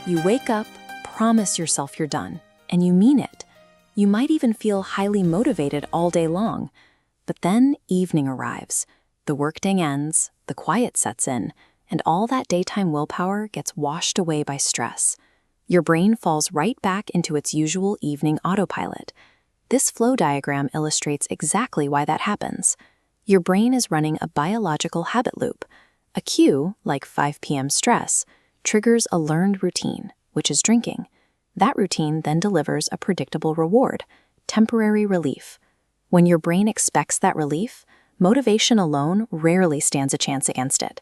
You wake up, promise yourself you're done, and you mean it. You might even feel highly motivated all day long. But then evening arrives. The workday ends, the quiet sets in, and all that daytime willpower gets washed away by stress. Your brain falls right back into its usual evening autopilot. This flow diagram illustrates exactly why that happens. Your brain is running a biological habit loop. A cue, like 5 p.m. stress, triggers a learned routine, which is drinking. That routine then delivers a predictable reward, temporary relief. When your brain expects that relief, motivation alone rarely stands a chance against it.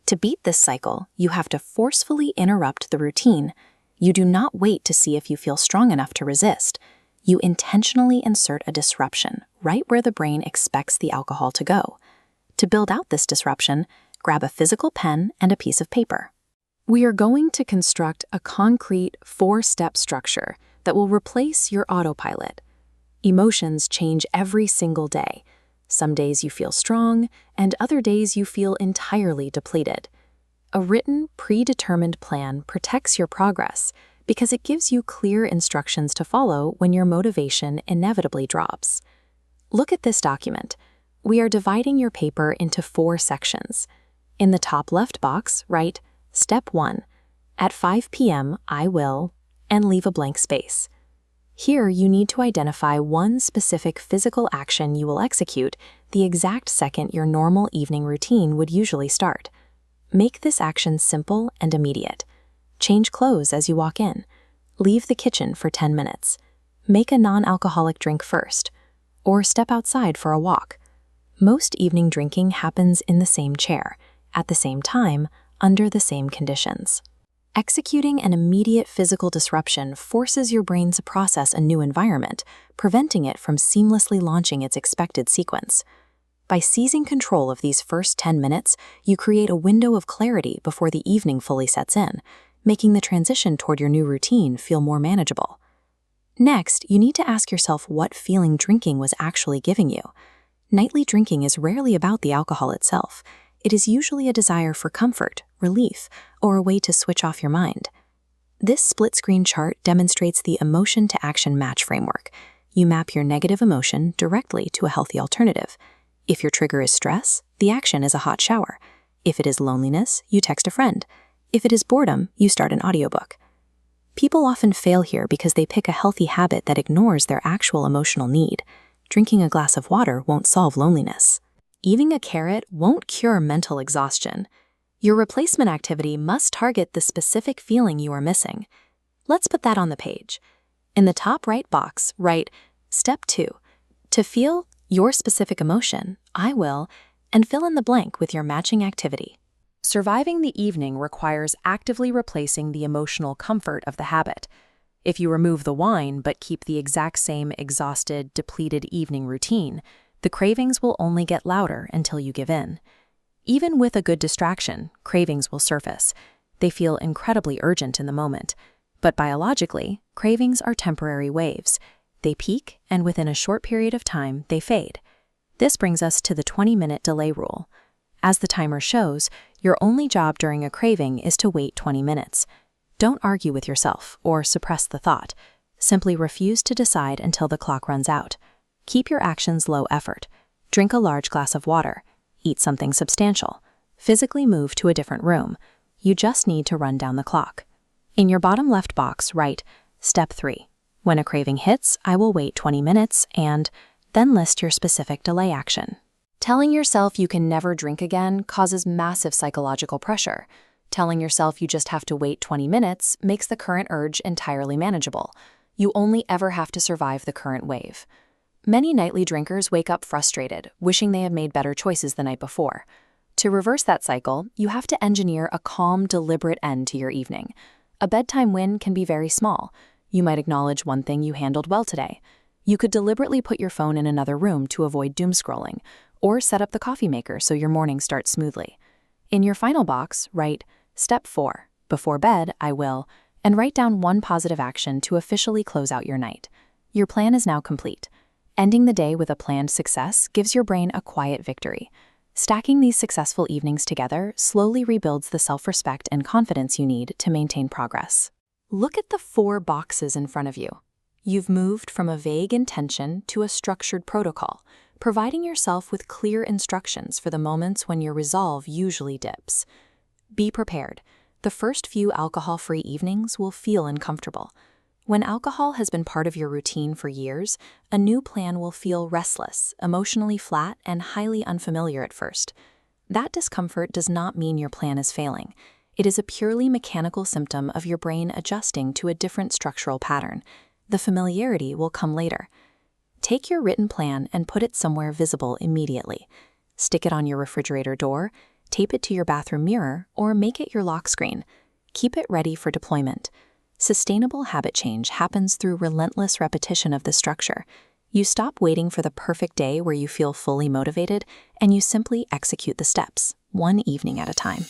To beat this cycle, you have to forcefully interrupt the routine. You do not wait to see if you feel strong enough to resist. You intentionally insert a disruption right where the brain expects the alcohol to go. To build out this disruption, grab a physical pen and a piece of paper. We are going to construct a concrete 4-step structure that will replace your autopilot. Emotions change every single day. Some days you feel strong, and other days you feel entirely depleted. A written, predetermined plan protects your progress because it gives you clear instructions to follow when your motivation inevitably drops. Look at this document. We are dividing your paper into 4 sections. In the top left box, write, Step 1. At 5 p.m., I will, and leave a blank space. Here, you need to identify one specific physical action you will execute the exact second your normal evening routine would usually start. Make this action simple and immediate. Change clothes as you walk in. Leave the kitchen for 10 minutes. Make a non-alcoholic drink first. Or step outside for a walk. Most evening drinking happens in the same chair, at the same time, under the same conditions. Executing an immediate physical disruption forces your brain to process a new environment, preventing it from seamlessly launching its expected sequence. By seizing control of these first 10 minutes, you create a window of clarity before the evening fully sets in, making the transition toward your new routine feel more manageable. Next, you need to ask yourself what feeling drinking was actually giving you. Nightly drinking is rarely about the alcohol itself. It is usually a desire for comfort, relief, or a way to switch off your mind. This split-screen chart demonstrates the emotion-to-action match framework. You map your negative emotion directly to a healthy alternative. If your trigger is stress, the action is a hot shower. If it is loneliness, you text a friend. If it is boredom, you start an audiobook. People often fail here because they pick a healthy habit that ignores their actual emotional need. Drinking a glass of water won't solve loneliness. Eating a carrot won't cure mental exhaustion. Your replacement activity must target the specific feeling you are missing. Let's put that on the page. In the top right box, write Step 2. To feel your specific emotion, I will, and fill in the blank with your matching activity. Surviving the evening requires actively replacing the emotional comfort of the habit. If you remove the wine but keep the exact same exhausted, depleted evening routine, the cravings will only get louder until you give in. Even with a good distraction, cravings will surface. They feel incredibly urgent in the moment. But biologically, cravings are temporary waves. They peak, and within a short period of time, they fade. This brings us to the 20-minute delay rule. As the timer shows, your only job during a craving is to wait 20 minutes. Don't argue with yourself or suppress the thought. Simply refuse to decide until the clock runs out. Keep your actions low effort. Drink a large glass of water. Eat something substantial. Physically move to a different room. You just need to run down the clock. In your bottom left box, write Step 3. When a craving hits, I will wait 20 minutes and then list your specific delay action. Telling yourself you can never drink again causes massive psychological pressure. Telling yourself you just have to wait 20 minutes makes the current urge entirely manageable. You only ever have to survive the current wave. Many nightly drinkers wake up frustrated, wishing they had made better choices the night before. To reverse that cycle, you have to engineer a calm, deliberate end to your evening. A bedtime win can be very small. You might acknowledge one thing you handled well today. You could deliberately put your phone in another room to avoid doom scrolling, or set up the coffee maker so your morning starts smoothly. In your final box, write Step 4. Before bed, I will, and write down one positive action to officially close out your night. Your plan is now complete. Ending the day with a planned success gives your brain a quiet victory. Stacking these successful evenings together slowly rebuilds the self-respect and confidence you need to maintain progress. Look at the 4 boxes in front of you. You've moved from a vague intention to a structured protocol, providing yourself with clear instructions for the moments when your resolve usually dips. Be prepared. The first few alcohol-free evenings will feel uncomfortable. When alcohol has been part of your routine for years, a new plan will feel restless, emotionally flat, and highly unfamiliar at first. That discomfort does not mean your plan is failing. It is a purely mechanical symptom of your brain adjusting to a different structural pattern. The familiarity will come later. Take your written plan and put it somewhere visible immediately. Stick it on your refrigerator door, tape it to your bathroom mirror, or make it your lock screen. Keep it ready for deployment. Sustainable habit change happens through relentless repetition of the structure. You stop waiting for the perfect day where you feel fully motivated, and you simply execute the steps, one evening at a time.